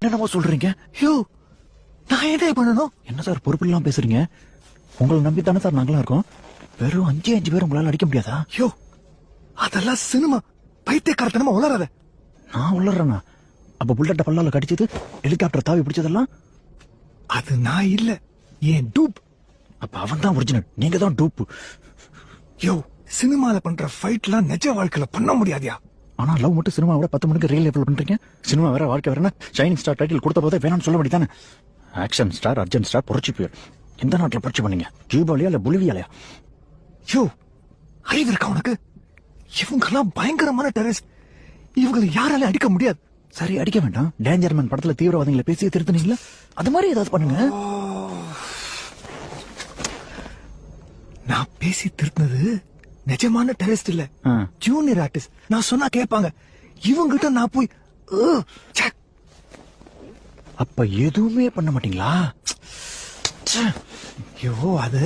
என்னமோ சொல்றீங்க? யோ நான் என்ன பண்ணணும்? என்ன சார் பொறுப்பு இல்லாம பேசுறீங்க? உங்களை நம்பி தானே சார் நாங்களா இருக்கோம். வெறும் 5 பேர் உங்களால அடிக்க முடியாதா? யோ அதெல்லாம் சினிமா, பைத்தியக்காரத்தனமா உளறாத. நான் உள்ளறேனா? அப்ப புல்லட்ட பல்லால கடிச்சது, ஹெலிகாப்டர் தாவி பிடிச்சதெல்லாம் அது நான் இல்ல, ஏன் டூப். அப்ப அவன் தான் ஒரிஜினல், நீங்க தான் டூப். யோ சினிமால பண்ற ஃபைட்லாம் நிஜ வாழ்க்கையில பண்ண முடியாதியா? ஆனா லவ் மட்டும் சினிமா விட 10 மணிக்கு ரியல் லெவல் பண்றீங்க. சினிமா வேற, வாழ்க்கை வேறனா? ஷைனிங் ஸ்டார் டைட்டில் கொடுத்த போதே வேணாம்னு சொல்ல வேண்டியதானே? ஆக்ஷன் ஸ்டார், அர்ஜென்ட் ஸ்டார், புரட்சி புயல். எந்த நாட்டுல புரட்சி பண்ணீங்க? கியூபாலியா இல்ல பொலிவியாலயா? யோ அறிவு இருக்கா உனக்கு? இவங்கெல்லாம் பயங்கரமான டெரரிஸ்ட். இவங்களை யாரால அடிக்க முடியாது. சரி, அடிக்க வேண்டாம். டேஞ்சர்மேன் படத்துல தீவிரவாதிகளை பேசி திருத்துனீங்களா? அது மாதிரி ஏதாவது பண்ணுங்க. நான் பேசி திருத்தினது நிஜமான டெரரிஸ்ட் இல்ல, ஜூனியர் ஆர்டிஸ்ட். நான் சொன்னா கேட்பாங்க. இவங்கிட்ட நான் போய் ச்சே. அப்ப எதுவுமே பண்ண மாட்டீங்களா? ஐயோ அது